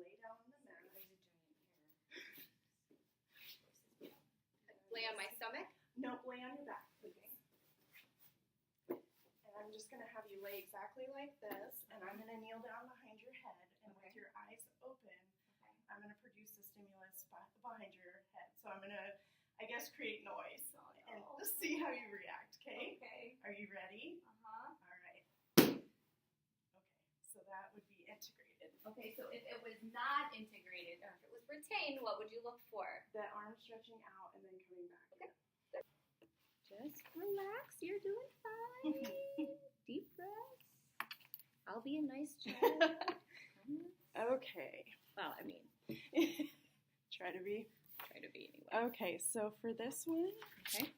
lay down on the mat. Lay on my stomach? Nope, lay on your back, please. And I'm just going to have you lay exactly like this, and I'm going to kneel down behind your head, and with your eyes open, I'm going to produce the stimulus behind your head. So I'm going to, I guess, create noise and just see how you react, okay? Okay. Are you ready? Uh-huh. All right. Okay, so that would be integrated. Okay, so if it was not integrated, or if it was retained, what would you look for? The arm stretching out and then coming back. Okay. Just relax. You're doing fine. Deep breaths. I'll be a nice child. Okay. Well, I mean, Try to be anyway. Okay, so for this one, Okay.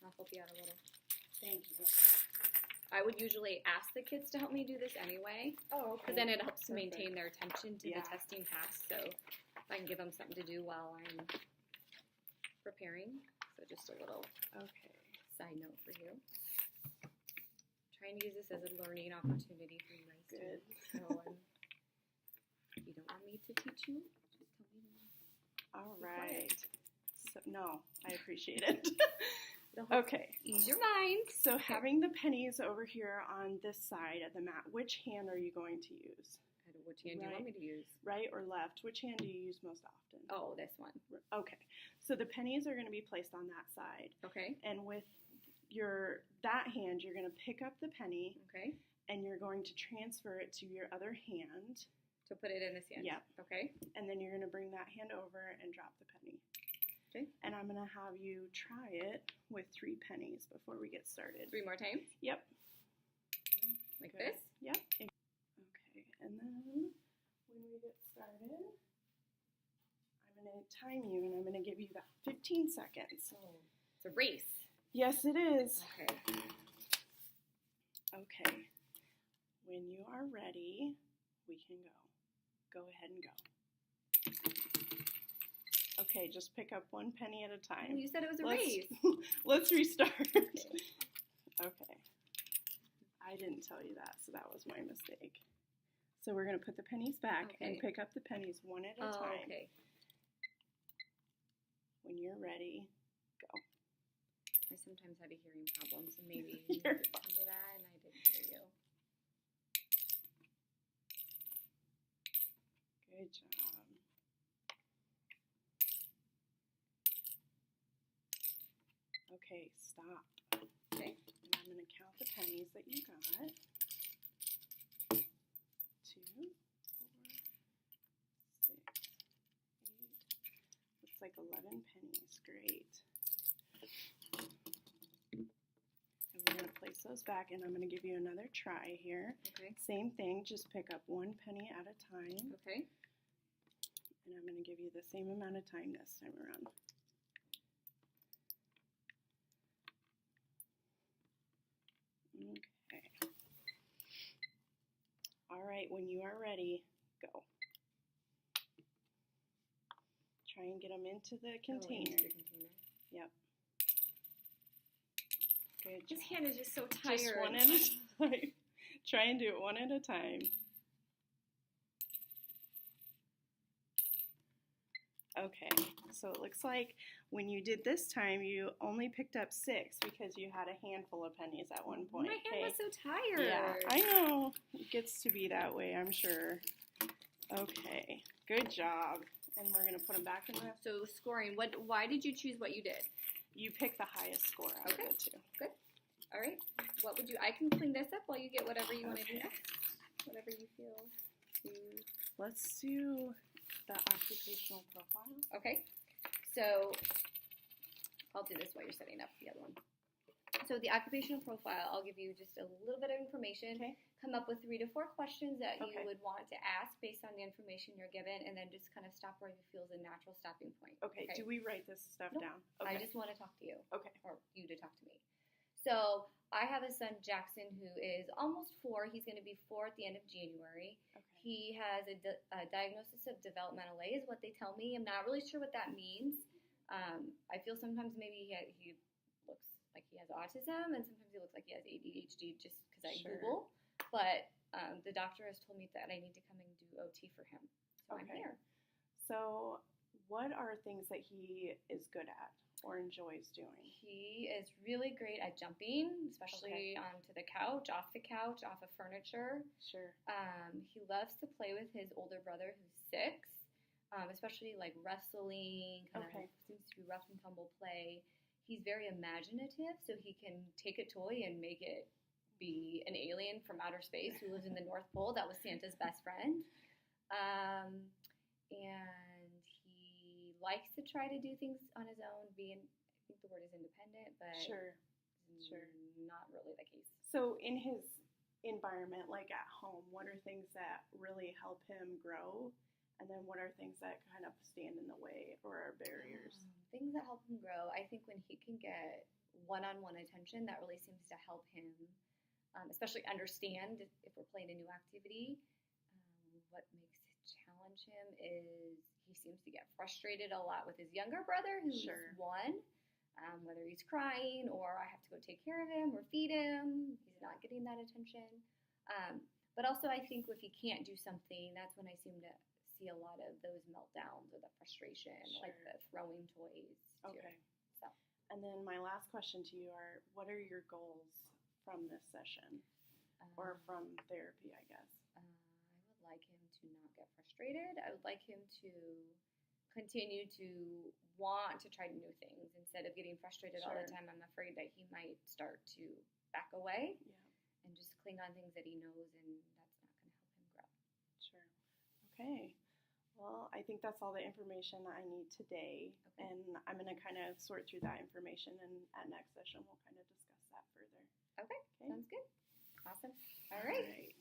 I'll help you out a little. thank you. I would usually ask the kids to help me do this anyway, Oh, okay. because then it helps to Perfect. maintain their attention to Yeah. the testing task. So I can give them something to do while I'm preparing. So just a little Okay. side note for you. Trying to use this as a learning opportunity for you guys Good. too. So if you don't want me to teach you, just tell me. All Be quiet. right. So, no, I appreciate it. It'll help Okay. ease your mind. So having the pennies over here on this side of the mat, which hand are you going to use? Which hand do you want me to use? Right or left? Which hand do you use most often? Oh, this one. Okay. So the pennies are going to be placed on that side. Okay. And with that hand, you're going to pick up the penny Okay. and you're going to transfer it to your other hand. So put it in this hand. Yep. Okay. And then you're going to bring that hand over and drop the penny. Okay. And I'm going to have you try it with 3 pennies before we get started. 3 more times? Yep. Like Good. this? Yep. Okay. And then when we get started, I'm going to time you and I'm going to give you about 15 seconds. Oh, it's a race. Yes, it is. Okay. Okay. When you are ready, we can go. Go ahead and go. Okay, just pick up 1 penny at a time. You said it was a race. Let's restart. Okay. Okay. I didn't tell you that, so that was my mistake. So we're going to put the pennies back and Okay. pick up the pennies 1 at a time. Okay. When you're ready, go. I sometimes have a hearing problem, so maybe you You're did tell me that and I didn't hear you. Good job. Okay, stop. Okay. And I'm going to count the pennies that you got. 2, 4, 6, 8. Looks like 11 pennies. Great. And we're going to place those back, and I'm going to give you another try here. Okay. Same thing, just pick up 1 penny at a time. Okay. And I'm going to give you the same amount of time this time around. Okay. All right, when you are ready, go. Try and get them into the container. Into the container. Yep. Good job. His hand is just so tired. Just 1 at a time. Try and do it 1 at a time. Okay, so it looks like when you did this time, you only picked up 6 because you had a handful of pennies at one point. My hand was so tired. Yeah, I know. It gets to be that way, I'm sure. Okay, good job. And we're going to put them back in the... So scoring, why did you choose what you did? You picked the highest score out of the 2. Good. All right. What would you... I can clean this up while you get whatever you want to do Okay. next. Whatever you feel. Let's do the occupational profile. Okay. So I'll do this while you're setting up the other one. So the occupational profile, I'll give you just a little bit of information. Okay. Come up with 3 to 4 questions that Okay. you would want to ask based on the information you're given, and then just kind of stop where you feel is a natural stopping point. Okay, do we write this stuff Nope. down? Okay. I just want to talk to you. Okay. Or you to talk to me. So I have a son, Jackson, who is almost 4. He's going to be 4 at the end of January. Okay. He has a diagnosis of developmental delay is what they tell me. I'm not really sure what that means. I feel sometimes maybe he looks like he has autism, and sometimes he looks like he has ADHD just because I Sure. Google. But the doctor has told me that I need to come and do OT for him. So I'm Okay. here. So, what are things that he is good at or enjoys doing? He is really great at jumping, especially onto the couch, off of furniture. Sure. He loves to play with his older brother who's 6, especially like wrestling, seems to be rough and tumble play. He's very imaginative, so he can take a toy and make it be an alien from outer space who lives in the North Pole. That was Santa's best friend. And he likes to try to do things on his own, I think the word is independent, but Sure. not really the case. So, in his environment, like at home, what are things that really help him grow? And then what are things that kind of stand in the way or are barriers? Things that help him grow, I think when he can get one-on-one attention, that really seems to help him, especially understand if we're playing a new activity. What makes it challenge him is he seems to get frustrated a lot with his younger brother, who's Sure. 1, whether he's crying or I have to go take care of him or feed him. He's not getting that attention. But also I think if he can't do something, that's when I seem to see a lot of those meltdowns or the frustration, like the throwing toys too. Okay. So. And then my last question to you are, what are your goals from this session or from therapy, I guess? I would like him to not get frustrated. I would like him to continue to want to try new things instead of getting frustrated all the time. I'm afraid that he might start to back away and just cling on things that he knows, and that's not going to help him grow. Sure. Okay. Well, I think that's all the information I need today, and I'm going to kind of sort through that information, and at next session we'll kind of discuss that further. Okay. Sounds good. Awesome. All right.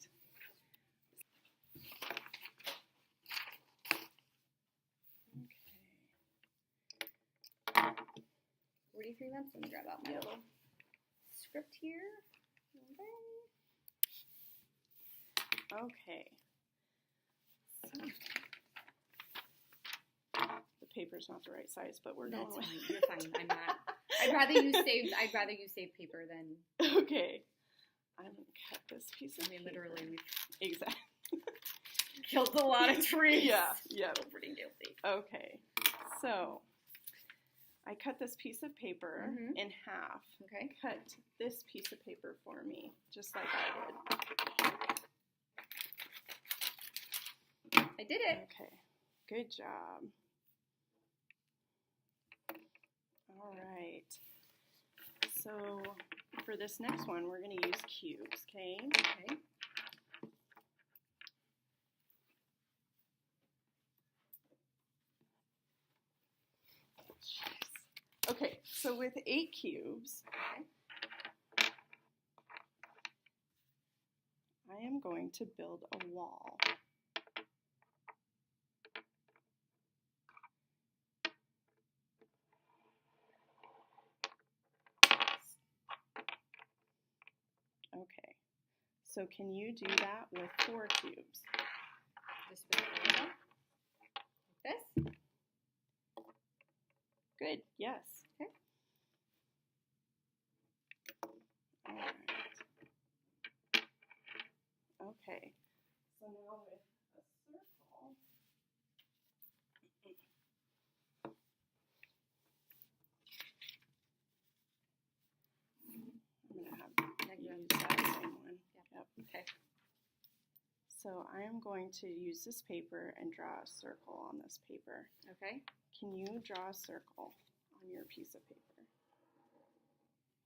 43 months. Let me grab out my little script here. Okay. So, the paper's not the right size, but we're going with it. You're fine. I'm not. I'd rather you save paper than. Okay. I'm gonna cut this piece of paper. Literally. Exactly. Killed a lot of trees. Yeah. So pretty guilty. Okay. So I cut this piece of paper in half. Okay. Cut this piece of paper for me, just like I did. I did it. Okay. Good job. All right. So for this next one, we're going to use cubes, okay? Okay. Okay, so with 8 cubes, I am going to build a wall. Okay, so can you do that with 4 cubes? Just like this? Good, yes. Okay. All right. Okay, so now with a circle, I'm going to have you use that same one. Yep. Okay. So I am going to use this paper and draw a circle on this paper. Okay. Can you draw a circle on your piece of paper?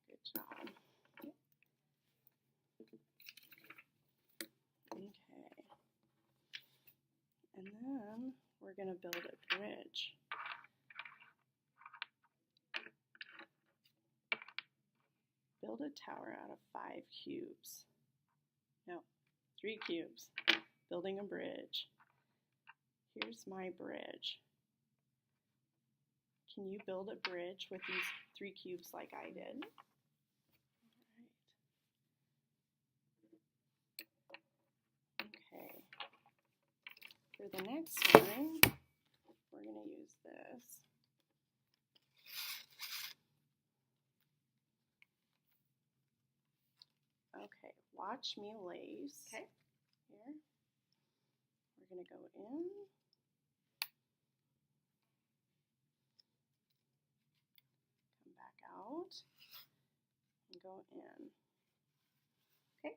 Good job. Okay. And then we're going to build a bridge. Build a tower out of 5 cubes. No, 3 cubes. Building a bridge. Here's my bridge. Can you build a bridge with these 3 cubes like I did? Okay. For the next one, we're going to use this. Okay, watch me lace. Okay. Here. We're going to go in. Come back out. And go in. Okay.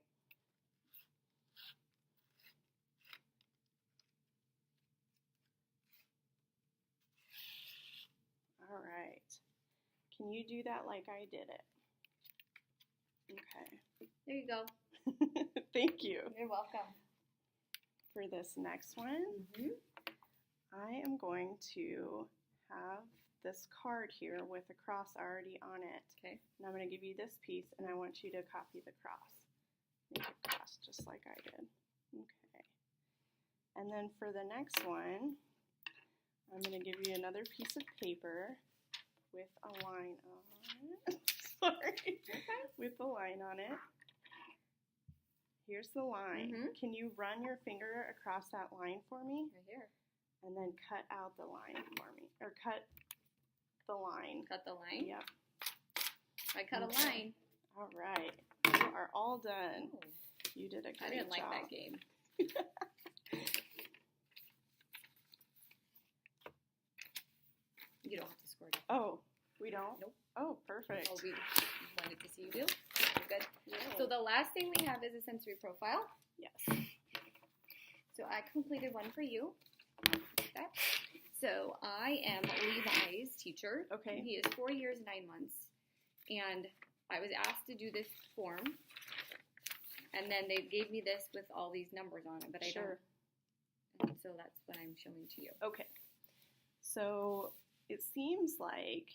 All right. Can you do that like I did it? Okay. There you go. Thank you. You're welcome. For this next one, I am going to have this card here with a cross already on it. Okay. And I'm going to give you this piece, and I want you to copy the cross. Make a cross just like I did. Okay. And then for the next one, I'm going to give you another piece of paper with a line on it. Sorry. Okay. With a line on it. Here's the line. Can you run your finger across that line for me? Right here. And then cut out the line for me. Or cut the line. Cut the line? Yep. I cut a line. All right. You are all done. Oh. You did a great job. I didn't like that game. You don't have to score it. Oh, we don't? Nope. Oh, perfect. Oh, we wanted to see you do. Good. Yeah. So the last thing we have is a sensory profile. Yes. So I completed one for you. Okay. So I am Levi's teacher. Okay. He is 4 years, 9 months. And I was asked to do this form. And then they gave me this with all these numbers on it, but I don't. And so that's what I'm showing to you. Okay. So it seems like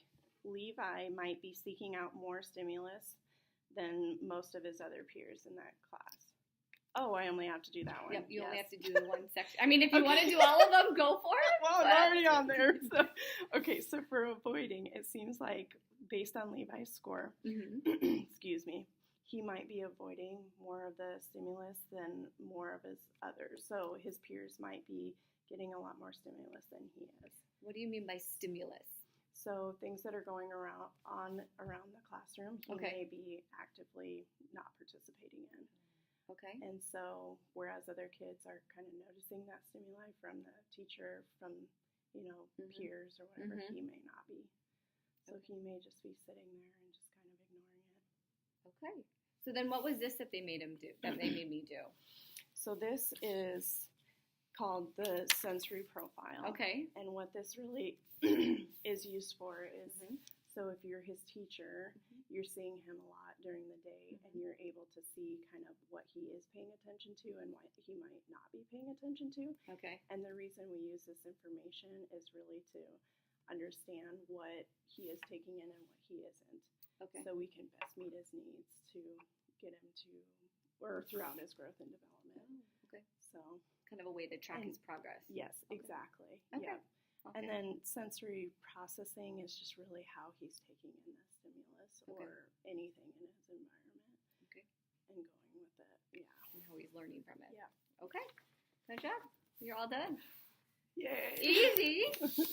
Levi might be seeking out more stimulus than most of his other peers in that class. Oh, I only have to do that one. Yep, you only Yes. have to do the one section. I mean, if you want to do all of them, go for it. Well, I'm already on there. So, okay, so for avoiding, it seems like based on Levi's score, excuse me, he might be avoiding more of the stimulus than more of his others. So his peers might be getting a lot more stimulus than he is. What do you mean by stimulus? So things that are going around the classroom, he may be actively not participating in. Okay. And so, whereas other kids are kind of noticing that stimuli from the teacher, from, peers or whatever, he may not be. So he may just be sitting there and just kind of ignoring it. Okay. So then what was this that they made him do, that they made me do? So this is called the sensory profile. Okay. And what this really is used for is, so if you're his teacher, you're seeing him a lot during the day, and you're able to see kind of what he is paying attention to and what he might not be paying attention to. Okay. And the reason we use this information is really to understand what he is taking in and what he isn't. Okay. So we can best meet his needs to get him to, or throughout his growth and development. Oh, okay. So kind of a way to track his progress. yes, exactly. Okay. Yeah. Okay. And then sensory processing is just really how he's taking in the stimulus or anything in his environment. Okay. And going with it. Yeah. And how he's learning from it. Yeah. Okay. Good job. You're all done. Yay. Easy.